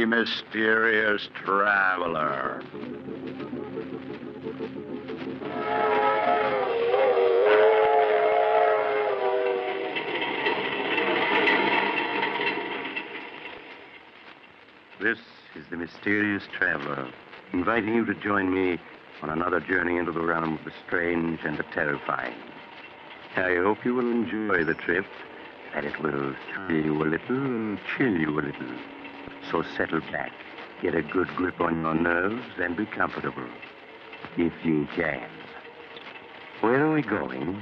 me, mysterious traveler. This is the mysterious traveler, inviting you to join me on another journey into the realm of the strange and the terrifying. I hope you will enjoy the trip, that it will thrill you a little and chill you a little. So settle back, get a good grip on your nerves, and be comfortable, if you can. Where are we going?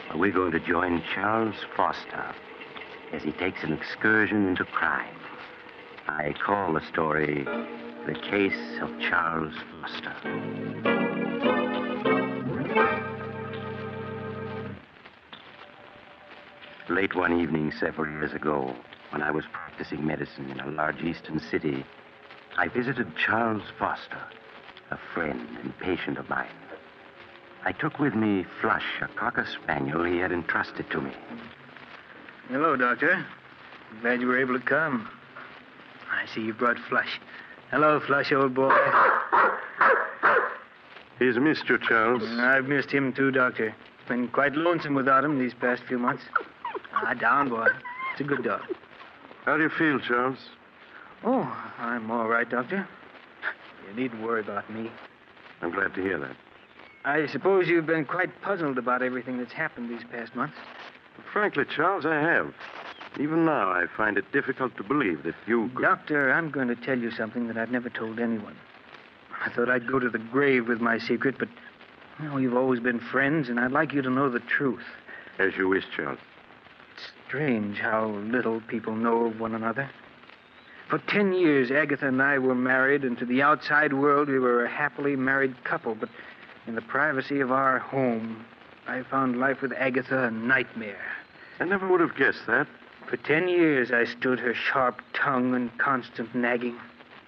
Well, we're going to join Charles Foster as he takes an excursion into crime. I call the story The Case of Charles Foster. Late one evening several years ago, when I was practicing medicine in a large eastern city, I visited Charles Foster, a friend and patient of mine. I took with me Flush, a cocker spaniel he had entrusted to me. Hello, Doctor. Glad you were able to come. I see you brought Flush. Hello, Flush, old boy. He's missed you, Charles. I've missed him, too, Doctor. It's been quite lonesome without him these past few months. Down, boy. It's a good dog. How do you feel, Charles? Oh, I'm all right, Doctor. You needn't worry about me. I'm glad to hear that. I suppose you've been quite puzzled about everything that's happened these past months. Frankly, Charles, I have. Even now, I find it difficult to believe that you could... Doctor, I'm going to tell you something that I've never told anyone. I thought I'd go to the grave with my secret, but, we've always been friends, and I'd like you to know the truth. As you wish, Charles. It's strange how little people know of one another. For 10 years, Agatha and I were married, and to the outside world, we were a happily married couple. But in the privacy of our home, I found life with Agatha a nightmare. I never would have guessed that. For 10 years, I stood her sharp tongue and constant nagging.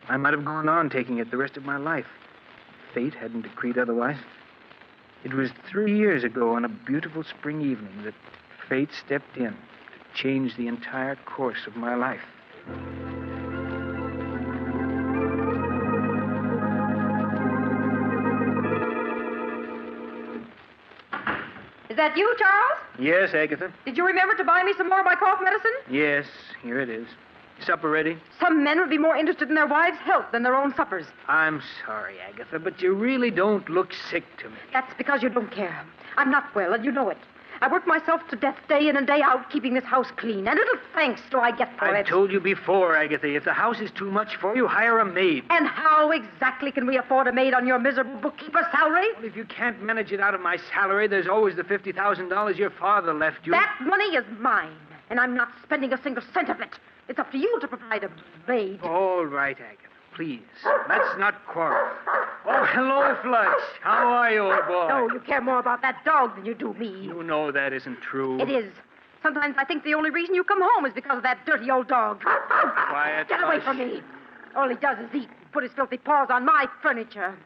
I might have gone on taking it the rest of my life. Fate hadn't decreed otherwise. It was 3 years ago on a beautiful spring evening that fate stepped in to change the entire course of my life. Is that you, Charles? Yes, Agatha? Did you remember to buy me some more of my cough medicine? Yes, here it is. Supper ready? Some men would be more interested in their wives' health than their own suppers. I'm sorry, Agatha, but you really don't look sick to me. That's because you don't care. I'm not well, and you know it. I work myself to death day in and day out, keeping this house clean. And little thanks do I get for it. I've told you before, Agatha, if the house is too much for you, hire a maid. And how exactly can we afford a maid on your miserable bookkeeper's salary? Well, if you can't manage it out of my salary, there's always the $50,000 your father left you. That money is mine, and I'm not spending a single cent of it. It's up to you to provide a maid. All right, Agatha. Please, let's not quarrel. Oh, hello, Flush. How are you, old boy? No, you care more about that dog than you do me. You know that isn't true. It is. Sometimes I think the only reason you come home is because of that dirty old dog. Quiet, Get away Flush. from me. All he does is eat and put his filthy paws on my furniture.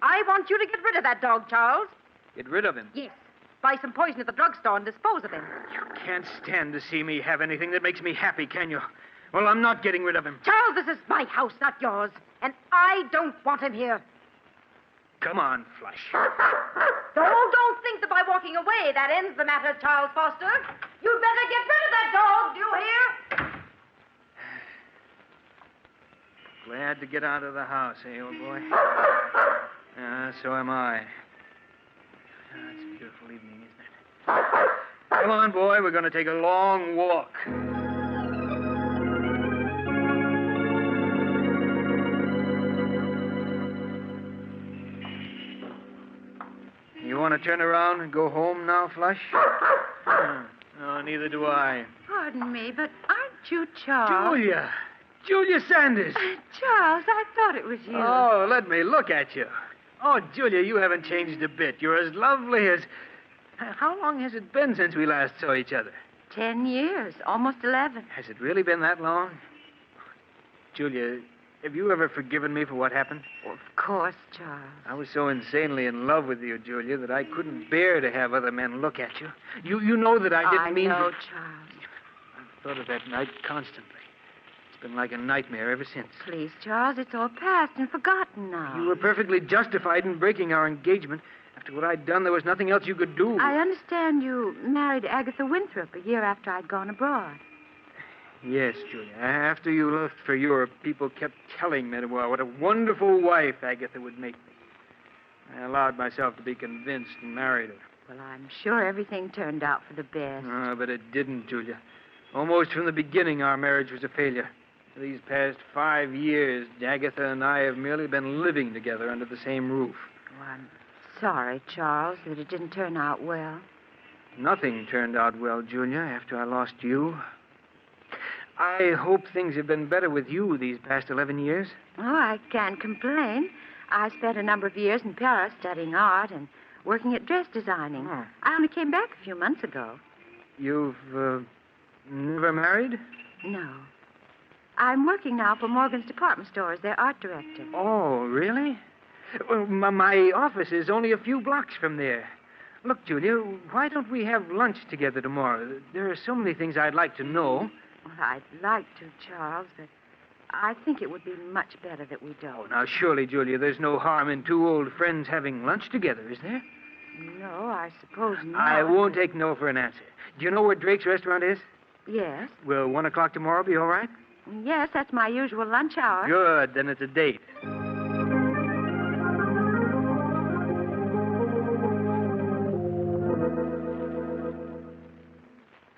I want you to get rid of that dog, Charles. Get rid of him? Yes. Buy some poison at the drugstore and dispose of him. You can't stand to see me have anything that makes me happy, can you? Well, I'm not getting rid of him. Charles, this is my house, not yours. And I don't want him here. Come on, Flush. Don't think that by walking away that ends the matter, Charles Foster. You'd better get rid of that dog, do you hear? Glad to get out of the house, eh, old boy? So am I. It's a beautiful evening, isn't it? Come on, boy. We're going to take a long walk. You want to turn around and go home now, Flush? No, neither do I. Pardon me, but aren't you Charles? Julia! Julia Sanders! Charles, I thought it was you. Oh, let me look at you. Oh, Julia, you haven't changed a bit. You're as lovely as... How long has it been since we last saw each other? 10 years, almost 11. Has it really been that long? Julia, have you ever forgiven me for what happened? Of course, Charles. I was so insanely in love with you, Julia, that I couldn't bear to have other men look at you. You know that I didn't mean... I know, Charles. I've thought of that night constantly. It's been like a nightmare ever since. Please, Charles, it's all past and forgotten now. You were perfectly justified in breaking our engagement. After what I'd done, there was nothing else you could do. I understand you married Agatha Winthrop a year after I'd gone abroad. Yes, Julia. After you left for Europe, people kept telling me what a wonderful wife Agatha would make me. I allowed myself to be convinced and married her. Well, I'm sure everything turned out for the best. Oh, but it didn't, Julia. Almost from the beginning, our marriage was a failure. For these past 5 years, Agatha and I have merely been living together under the same roof. Oh, I'm sorry, Charles, that it didn't turn out well. Nothing turned out well, Julia, after I lost you. I hope things have been better with you these past 11 years. Oh, I can't complain. I spent a number of years in Paris studying art and working at dress designing. Oh. I only came back a few months ago. You've never married? No. I'm working now for Morgan's department store as their art director. Oh, really? Well, my office is only a few blocks from there. Look, Julia, why don't we have lunch together tomorrow? There are so many things I'd like to know. Well, I'd like to, Charles, but I think it would be much better that we don't. Oh, now, surely, Julia, there's no harm in two old friends having lunch together, is there? No, I suppose not. I won't take no for an answer. Do you know where Drake's restaurant is? Yes. Will 1 o'clock tomorrow be all right? Yes, that's my usual lunch hour. Good, then it's a date.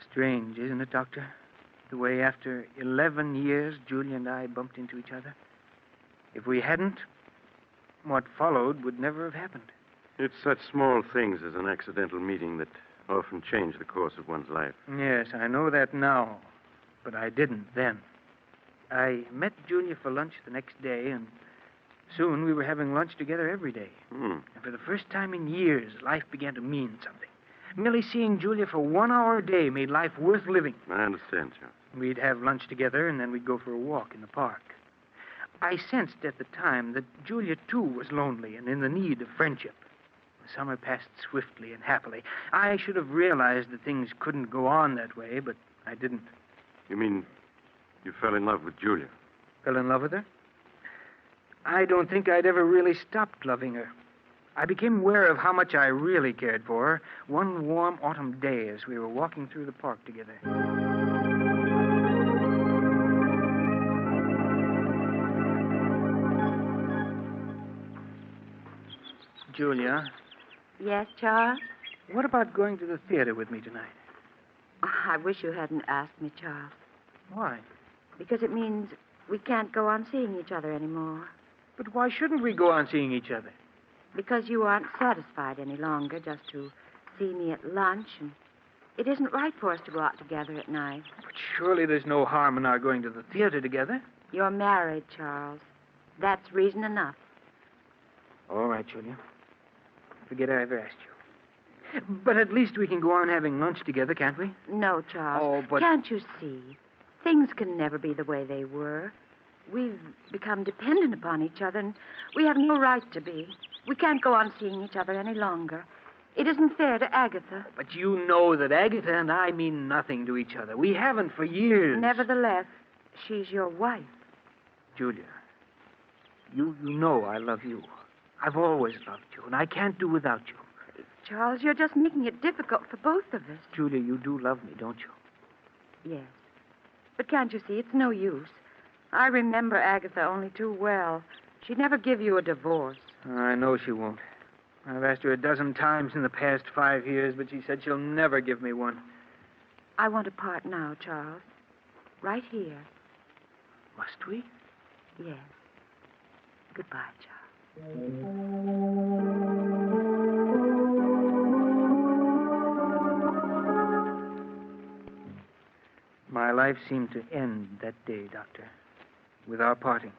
Strange, isn't it, Doctor? The way after 11 years, Julia and I bumped into each other. If we hadn't, what followed would never have happened. It's such small things as an accidental meeting that often change the course of one's life. Yes, I know that now, but I didn't then. I met Julia for lunch the next day, and soon we were having lunch together every day. And for the first time in years, life began to mean something. Merely seeing Julia for 1 hour a day made life worth living. I understand, Charles. We'd have lunch together, and then we'd go for a walk in the park. I sensed at the time that Julia, too, was lonely and in the need of friendship. The summer passed swiftly and happily. I should have realized that things couldn't go on that way, but I didn't. You mean you fell in love with Julia? Fell in love with her? I don't think I'd ever really stopped loving her. I became aware of how much I really cared for her one warm autumn day as we were walking through the park together. Julia, Yes, Charles? what about going to the theater with me tonight? Oh, I wish you hadn't asked me, Charles, Why? because it means we can't go on seeing each other anymore. But why shouldn't we go on seeing each other? Because you aren't satisfied any longer just to see me at lunch, and it isn't right for us to go out together at night. But surely there's no harm in our going to the theater together. You're married, Charles. That's reason enough. All right, Julia. Forget I ever asked you. But at least we can go on having lunch together, can't we? No, Charles. Oh, but... Can't you see? Things can never be the way they were. We've become dependent upon each other, and we have no right to be. We can't go on seeing each other any longer. It isn't fair to Agatha. But you know that Agatha and I mean nothing to each other. We haven't for years. Nevertheless, she's your wife. Julia, you know I love you. I've always loved you, and I can't do without you. Charles, you're just making it difficult for both of us. Julia, you do love me, don't you? Yes. But can't you see, it's no use. I remember Agatha only too well. She'd never give you a divorce. I know she won't. I've asked her a dozen times in the past 5 years, but she said she'll never give me one. I want to part now, Charles. Right here. Must we? Yes. Goodbye, Charles. My life seemed to end that day, Doctor, with our parting.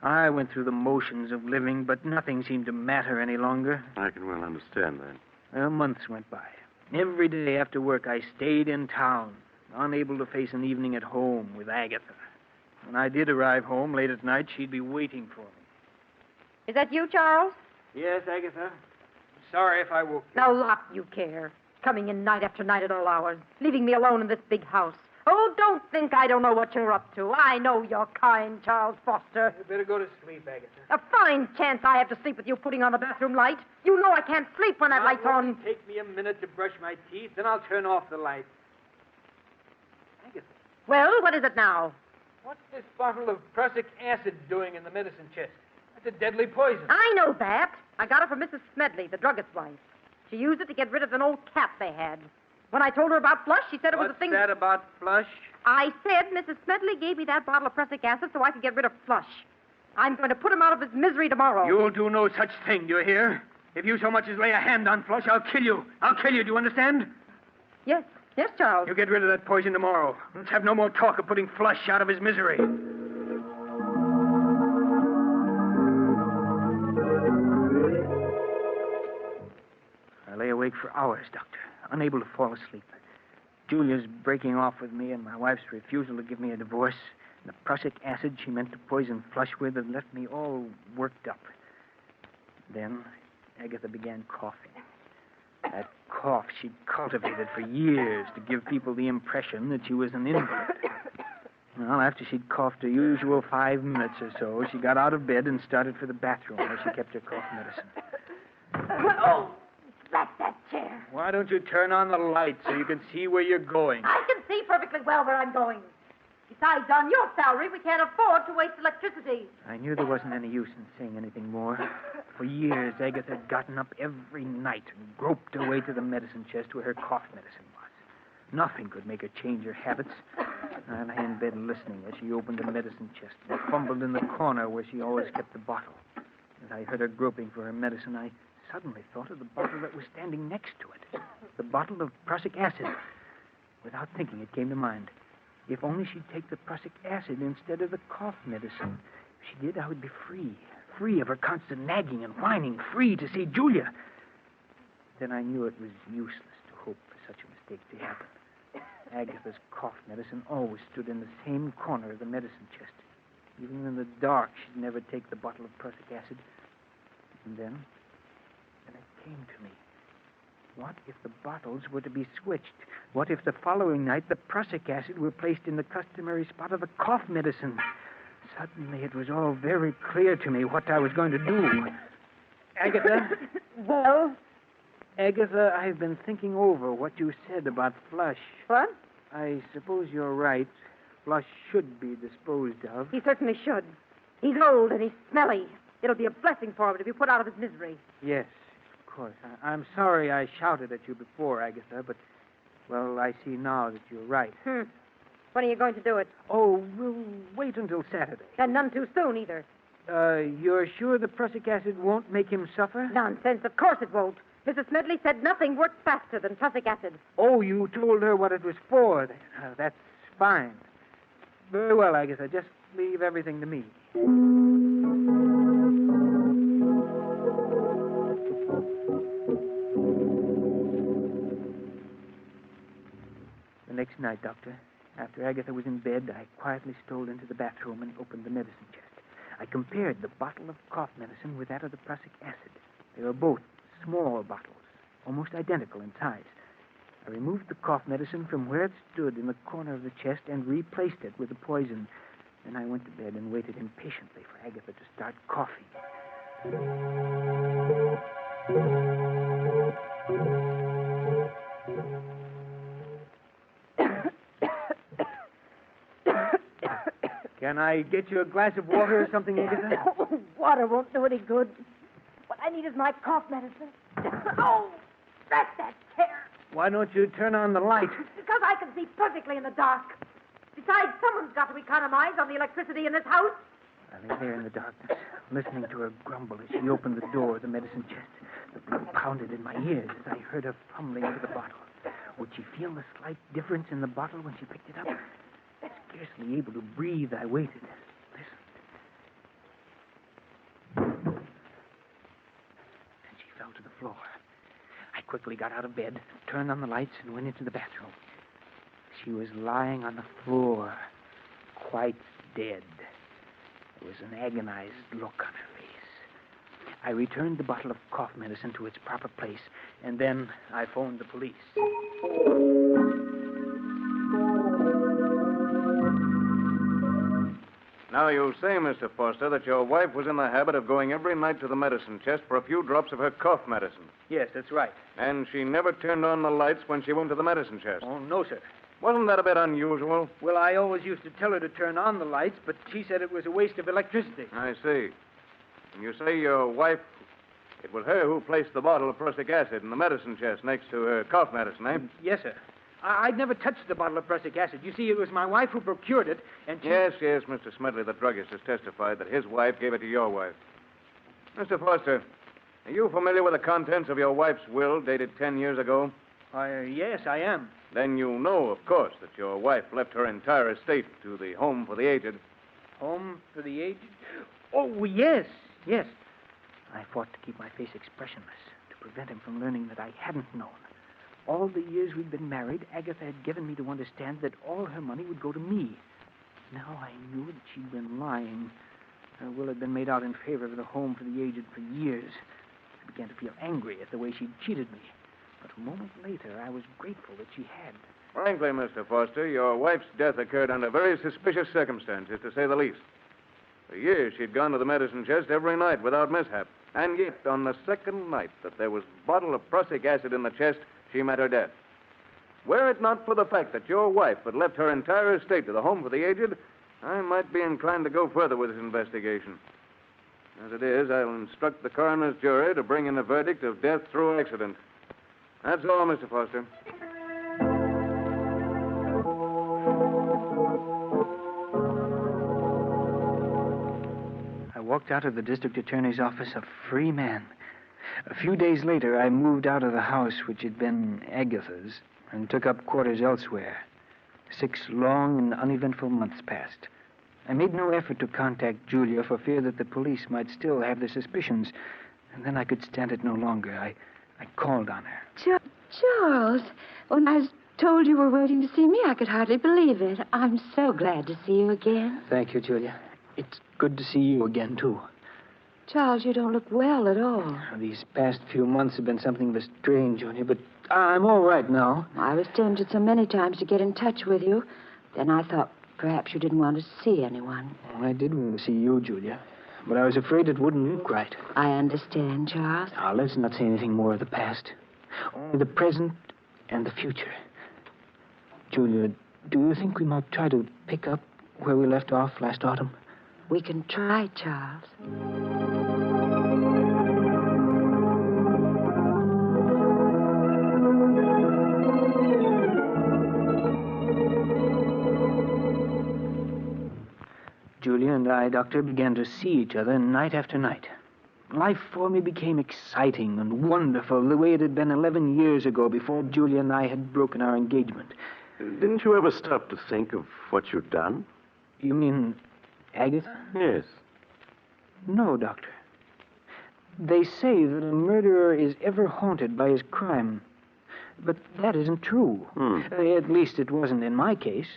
I went through the motions of living, but nothing seemed to matter any longer. I can well understand that. Months went by. Every day after work, I stayed in town, unable to face an evening at home with Agatha. When I did arrive home late at night, she'd be waiting for me. Is that you, Charles? Yes, Agatha. Sorry if I woke you. Now, lot you care. Coming in night after night at all hours, leaving me alone in this big house. Oh, don't think I don't know what you're up to. I know you're kind, Charles Foster. You better go to sleep, Agatha. A fine chance I have to sleep with you putting on the bathroom light. You know I can't sleep when that light's on. It'll take me a minute to brush my teeth, then I'll turn off the light. Agatha, Well, what is it now? what's this bottle of prussic acid doing in the medicine chest? That's a deadly poison. I know that. I got it from Mrs. Smedley, the druggist's wife. She used it to get rid of an old cat they had. When I told her about Flush, she said it was What's a thing... that about Flush? I said Mrs. Smedley gave me that bottle of prussic acid so I could get rid of Flush. I'm going to put him out of his misery tomorrow. You'll do no such thing, do you hear? If you so much as lay a hand on Flush, I'll kill you. I'll kill you, do you understand? Yes, Charles. You get rid of that poison tomorrow. Let's have no more talk of putting Flush out of his misery. I lay awake for hours, Doctor, unable to fall asleep. Julia's breaking off with me and my wife's refusal to give me a divorce. And the prussic acid she meant to poison Flush with had left me all worked up. Then Agatha began coughing. That cough she'd cultivated for years to give people the impression that she was an invalid. Well, after she'd coughed her usual 5 minutes or so, she got out of bed and started for the bathroom where she kept her cough medicine. Oh, drat that chair. Why don't you turn on the light so you can see where you're going? I can see perfectly well where I'm going. Besides, on your salary, we can't afford to waste electricity. I knew there wasn't any use in saying anything more. For years, Agatha had gotten up every night and groped her way to the medicine chest where her cough medicine was. Nothing could make her change her habits. I lay in bed listening as she opened the medicine chest and fumbled in the corner where she always kept the bottle. As I heard her groping for her medicine, I suddenly thought of the bottle that was standing next to it. The bottle of prussic acid. Without thinking, it came to mind. If only she'd take the prussic acid instead of the cough medicine. If she did, I would be free. Free of her constant nagging and whining. Free to see Julia. Then I knew it was useless to hope for such a mistake to happen. Agatha's cough medicine always stood in the same corner of the medicine chest. Even in the dark, she'd never take the bottle of prussic acid. And then it came to me. What if the bottles were to be switched? What if the following night the prussic acid were placed in the customary spot of the cough medicine? Suddenly it was all very clear to me what I was going to do. Agatha? Well? Agatha, I've been thinking over what you said about Flush. What? I suppose you're right. Flush should be disposed of. He certainly should. He's old and he's smelly. It'll be a blessing for him to be put out of his misery. Yes, of course. I'm sorry I shouted at you before, Agatha, but, well, I see now that you're right. When are you going to do it? Oh, we'll wait until Saturday. And none too soon, either. You're sure the prussic acid won't make him suffer? Nonsense. Of course it won't. Mrs. Smedley said nothing works faster than prussic acid. Oh, you told her what it was for. That's fine. Very well, Agatha. Just leave everything to me. The next night, Doctor, after Agatha was in bed, I quietly strolled into the bathroom and opened the medicine chest. I compared the bottle of cough medicine with that of the prussic acid. They were both small bottles, almost identical in size. I removed the cough medicine from where it stood in the corner of the chest and replaced it with the poison. Then I went to bed and waited impatiently for Agatha to start coughing. Can I get you a glass of water or something, Agatha? Water won't do any good. What I need is my cough medicine. Oh, that's that chair. Why don't you turn on the light? Because I can see perfectly in the dark. Besides, someone's got to economize on the electricity in this house. I lay there in the darkness, listening to her grumble as she opened the door of the medicine chest. The blood pounded in my ears as I heard her fumbling for the bottle. Would she feel the slight difference in the bottle when she picked it up? Scarcely able to breathe, I waited, listened. Then she fell to the floor. I quickly got out of bed, turned on the lights, and went into the bathroom. She was lying on the floor, quite dead. There was an agonized look on her face. I returned the bottle of cough medicine to its proper place, and then I phoned the police. Now, you say, Mr. Foster, that your wife was in the habit of going every night to the medicine chest for a few drops of her cough medicine. Yes, that's right. And she never turned on the lights when she went to the medicine chest. Oh, no, sir. Wasn't that a bit unusual? Well, I always used to tell her to turn on the lights, but she said it was a waste of electricity. I see. And you say your wife, it was her who placed the bottle of prussic acid in the medicine chest next to her cough medicine, eh? Yes, sir. I'd never touched the bottle of prussic acid. You see, it was my wife who procured it, and she... Yes, Mr. Smedley, the druggist, has testified that his wife gave it to your wife. Mr. Foster, are you familiar with the contents of your wife's will dated 10 years ago? Yes, I am. Then you know, of course, that your wife left her entire estate to the Home for the Aged. Home for the aged? Oh, yes. I fought to keep my face expressionless, to prevent him from learning that I hadn't known. All the years we'd been married, Agatha had given me to understand that all her money would go to me. Now I knew that she'd been lying. Her will had been made out in favor of the Home for the Aged for years. I began to feel angry at the way she'd cheated me. But a moment later, I was grateful that she had. Frankly, Mr. Foster, your wife's death occurred under very suspicious circumstances, to say the least. For years, she'd gone to the medicine chest every night without mishap. And yet, on the second night that there was a bottle of prussic acid in the chest, she met her death. Were it not for the fact that your wife had left her entire estate to the Home for the Aged, I might be inclined to go further with this investigation. As it is, I'll instruct the coroner's jury to bring in a verdict of death through accident. That's all, Mr. Foster. I walked out of the district attorney's office a free man. A few days later, I moved out of the house which had been Agatha's and took up quarters elsewhere. 6 long and uneventful months passed. I made no effort to contact Julia for fear that the police might still have their suspicions. And then I could stand it no longer. I called on her. Charles, when I was told you were waiting to see me, I could hardly believe it. I'm so glad to see you again. Thank you, Julia. It's good to see you again, too. Charles, you don't look well at all. These past few months have been something of a strain, Julia, but I'm all right now. I was tempted so many times to get in touch with you. Then I thought perhaps you didn't want to see anyone. I did want to see you, Julia, but I was afraid it wouldn't look right. I understand, Charles. Now, let's not say anything more of the past. Only the present and the future. Julia, do you think we might try to pick up where we left off last autumn? We can try, Charles. Julia and I, Doctor, began to see each other night after night. Life for me became exciting and wonderful the way it had been 11 years ago before Julia and I had broken our engagement. Didn't you ever stop to think of what you'd done? You mean Agatha? Yes. No, Doctor. They say that a murderer is ever haunted by his crime. But that isn't true. At least it wasn't in my case.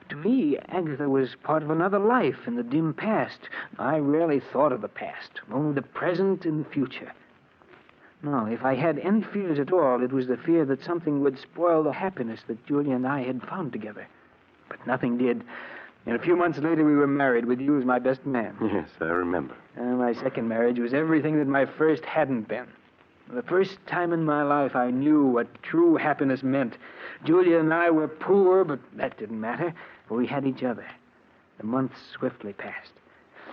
To me, Agatha was part of another life in the dim past. I rarely thought of the past, only the present and the future. No, if I had any fears at all, it was the fear that something would spoil the happiness that Julia and I had found together. But nothing did. And a few months later, we were married with you as my best man. Yes, I remember. My second marriage was everything that my first hadn't been. The first time in my life I knew what true happiness meant. Julia and I were poor, but that didn't matter, for we had each other. The months swiftly passed.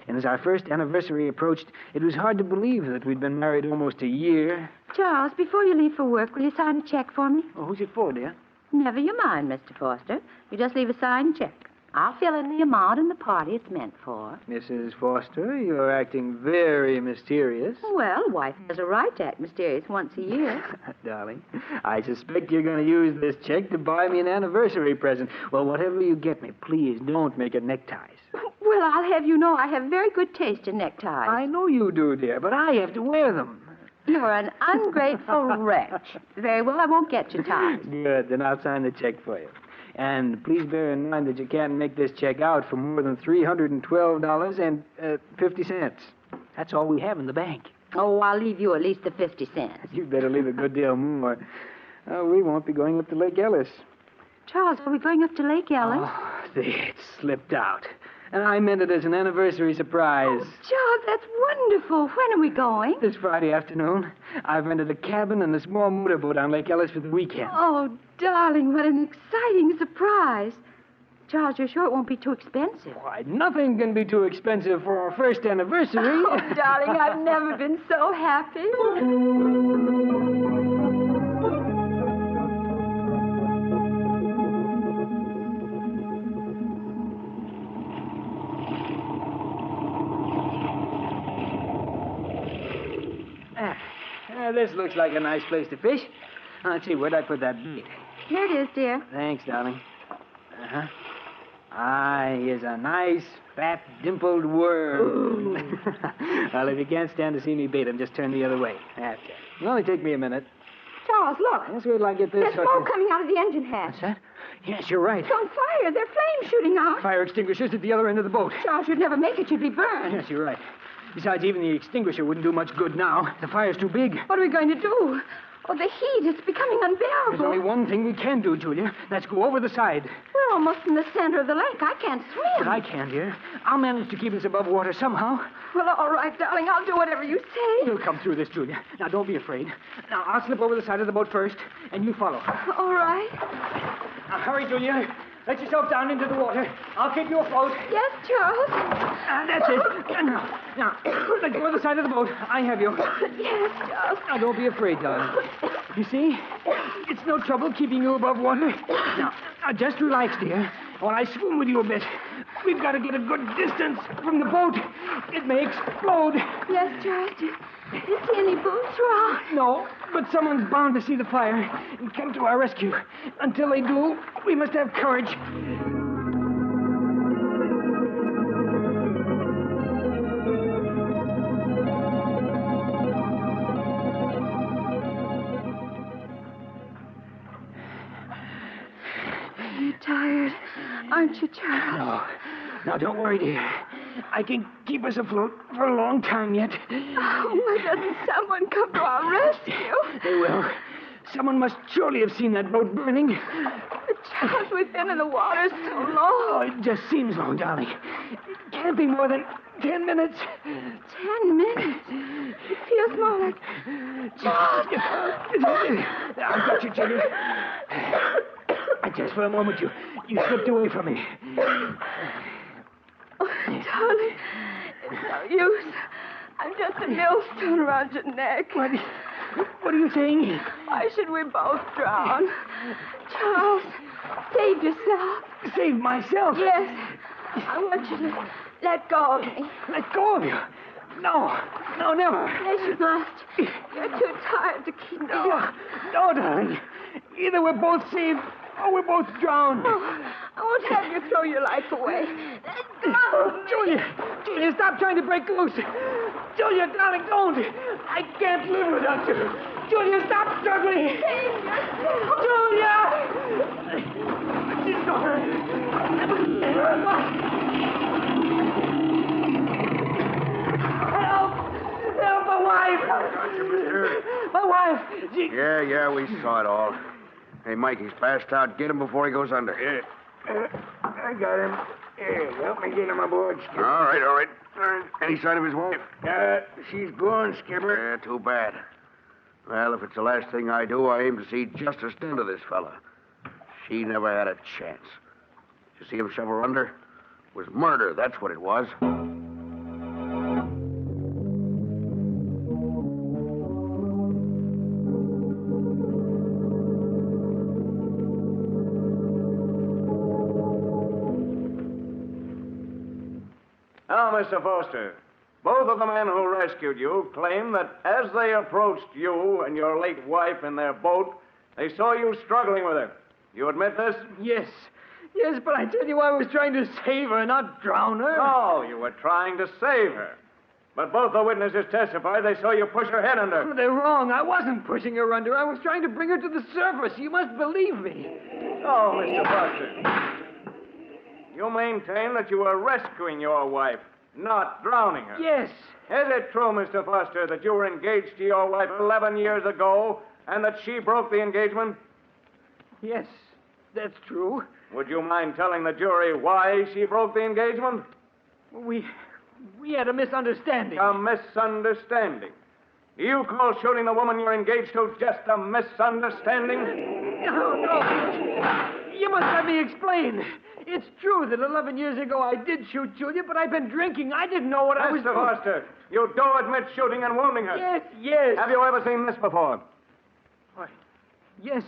And as our first anniversary approached, it was hard to believe that we'd been married almost a year. Charles, before you leave for work, will you sign a check for me? Oh, who's it for, dear? Never you mind, Mr. Foster. You just leave a signed check. I'll fill in the amount and the party it's meant for. Mrs. Foster, you're acting very mysterious. Well, a wife has a right to act mysterious once a year. Darling, I suspect you're going to use this check to buy me an anniversary present. Well, whatever you get me, please don't make it neckties. Well, I'll have you know I have very good taste in neckties. I know you do, dear, but I have to wear them. You're an ungrateful wretch. Very well, I won't get you ties. Good, then I'll sign the check for you. And please bear in mind that you can't make this check out for more than $312.50. That's all we have in the bank. Oh, I'll leave you at least the 50 cents. You'd better leave a good deal more. We won't be going up to Lake Ellis. Charles, are we going up to Lake Ellen? Oh, it slipped out. And I meant it as an anniversary surprise. Oh, Charles, that's wonderful. When are we going? This Friday afternoon, I've rented a cabin and a small motorboat on Lake Ellis for the weekend. Oh, darling, what an exciting surprise. Charles, you're sure it won't be too expensive? Why, nothing can be too expensive for our first anniversary. Oh, darling, I've never been so happy. This looks like a nice place to fish. Let's see, where'd I put that bait? Here it is, dear. Thanks, darling. Uh-huh. Here's a nice, fat, dimpled worm. Well, if you can't stand to see me bait him, just turn the other way. That's it. It'll only take me a minute. Charles, look. Let's wait till I get this. There's smoke coming out of the engine hatch. What's that? Yes, you're right. It's on fire. There are flames shooting out. Fire extinguishers at the other end of the boat. Charles, you'd never make it. You'd be burned. Yes, you're right. Besides, even the extinguisher wouldn't do much good now. The fire's too big. What are we going to do? Oh, the heat. It's becoming unbearable. There's only one thing we can do, Julia. Let's go over the side. We're almost in the center of the lake. I can't swim. But I can, dear. I'll manage to keep us above water somehow. Well, all right, darling. I'll do whatever you say. You'll come through this, Julia. Now, don't be afraid. Now, I'll slip over the side of the boat first, and you follow. All right. Now, hurry, Julia. Let yourself down into the water. I'll keep you afloat. Yes, Charles. That's it. Now, let go of the side of the boat. I have you. Yes, Charles. Now, don't be afraid, darling. You see? It's no trouble keeping you above water. Now, just relax, dear, while I swim with you a bit. We've got to get a good distance from the boat. It may explode. Yes, Charles. Do you see any boats around? No, but someone's bound to see the fire and come to our rescue. Until they do, we must have courage. You're tired, aren't you, Charles? No. Now, don't worry, dear. I can keep us afloat for a long time yet. Oh, why doesn't someone come to our rescue? They will. Someone must surely have seen that boat burning. But, Charles, we've been in the water so long. Oh, it just seems long, darling. It can't be more than 10 minutes. 10 minutes? It feels more like... Charles! I've got you, Julia. Just for a moment, you slipped away from me. Oh, darling, it's no use. I'm just a millstone around your neck. What are you saying? Why should we both drown? Charles, save yourself. Save myself? Yes. I want you to let go of me. Let go of you? No, never. Yes, you must. You're too tired to keep going. No, darling. Either we're both saved or we're both drowned. Oh, I won't have you throw your life away. Let go of me. Julia, stop trying to break loose. Julia, darling, don't. I can't live without you. Julia, stop struggling. Save yourself. Julia! She's gone. Help, my wife. My wife. Yeah, we saw it all. Hey, Mike, he's passed out. Get him before he goes under. I got him. Here, help me get him aboard, Skipper. All right. Any sign of his wife? She's gone, Skipper. Yeah, too bad. Well, if it's the last thing I do, I aim to see justice done to this fella. She never had a chance. You see him shove her under? It was murder, that's what it was. Now, Mr. Foster, both of the men who rescued you claim that as they approached you and your late wife in their boat, they saw you struggling with her. You admit this? Yes, but I tell you, I was trying to save her, not drown her. No, you were trying to save her. But both the witnesses testify they saw you push her head under. They're wrong. I wasn't pushing her under. I was trying to bring her to the surface. You must believe me. Oh, Mr. Foster. You maintain that you were rescuing your wife, not drowning her. Yes. Is it true, Mr. Foster, that you were engaged to your wife 11 years ago and that she broke the engagement? Yes. That's true. Would you mind telling the jury why she broke the engagement? We had a misunderstanding. A misunderstanding? Do you call shooting the woman you're engaged to just a misunderstanding? No. You must let me explain. It's true that 11 years ago I did shoot Julia, but I've been drinking. I didn't know what I was Mr. doing. Foster, you do admit shooting and wounding her. Yes. Have you ever seen this before? Why, yes.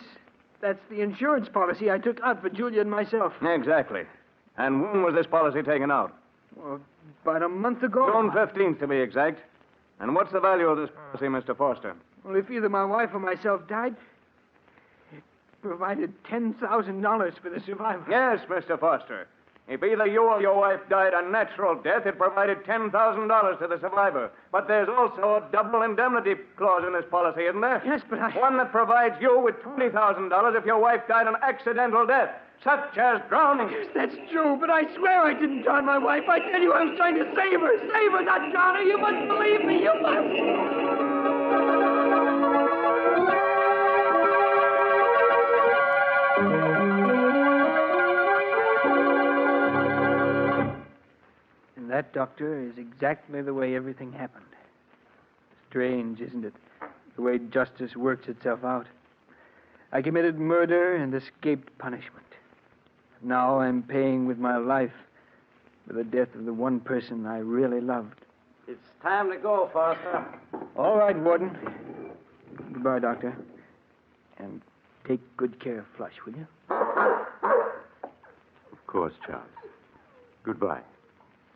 That's the insurance policy I took out for Julia and myself. Exactly. And when was this policy taken out? Well, about a month ago. June 15th, to be exact. And what's the value of this policy, Mr. Foster? Well, if either my wife or myself died, it provided $10,000 for the survivor. Yes, Mr. Foster. If either you or your wife died a natural death, it provided $10,000 to the survivor. But there's also a double indemnity clause in this policy, isn't there? Yes, but One that provides you with $20,000 if your wife died an accidental death, such as drowning. Yes, that's true, but I swear I didn't drown my wife. I tell you, I was trying to save her. Save her, not drown her. You must believe me. You must. And that, Doctor, is exactly the way everything happened. Strange, isn't it? The way justice works itself out. I committed murder and escaped punishment. Now I'm paying with my life for the death of the one person I really loved. It's time to go, Foster. All right, Warden. Goodbye, Doctor. And take good care of Flush, will you? Of course, Charles. Goodbye.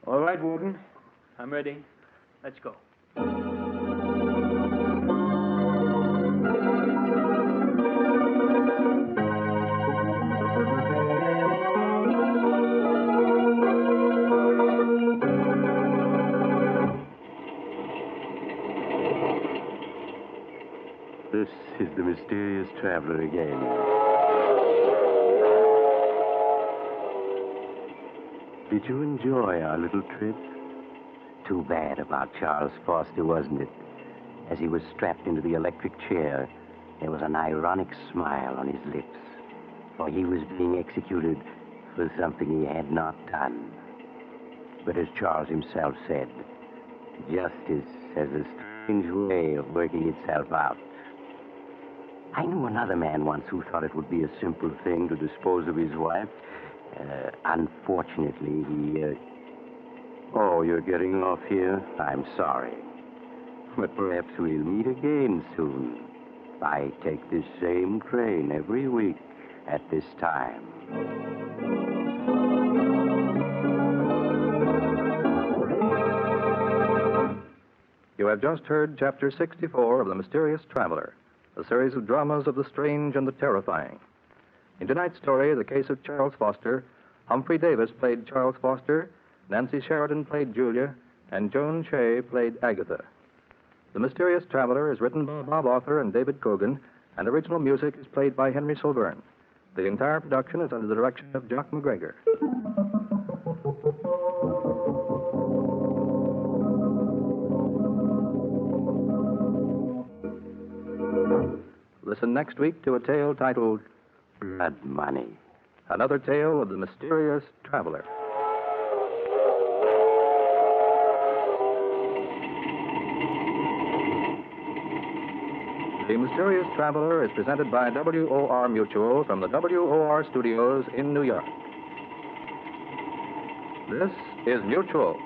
All right, Warden. I'm ready. Let's go. This is the mysterious traveler again. Did you enjoy our little trip? Too bad about Charles Foster, wasn't it? As he was strapped into the electric chair, there was an ironic smile on his lips, for he was being executed for something he had not done. But as Charles himself said, justice has a strange way of working itself out. I knew another man once who thought it would be a simple thing to dispose of his wife. Unfortunately, he... Oh, you're getting off here? I'm sorry. But perhaps we'll meet again soon. I take this same train every week at this time. You have just heard Chapter 64 of The Mysterious Traveler, a series of dramas of the strange and the terrifying. In tonight's story, the case of Charles Foster, Humphrey Davis played Charles Foster, Nancy Sheridan played Julia, and Joan Shea played Agatha. The Mysterious Traveler is written by Bob Arthur and David Cogan, and original music is played by Henry Silverne. The entire production is under the direction of Jock McGregor. Listen next week to a tale titled Blood Money. Another Tale of the Mysterious Traveler. The Mysterious Traveler is presented by WOR Mutual from the WOR Studios in New York. This is Mutual.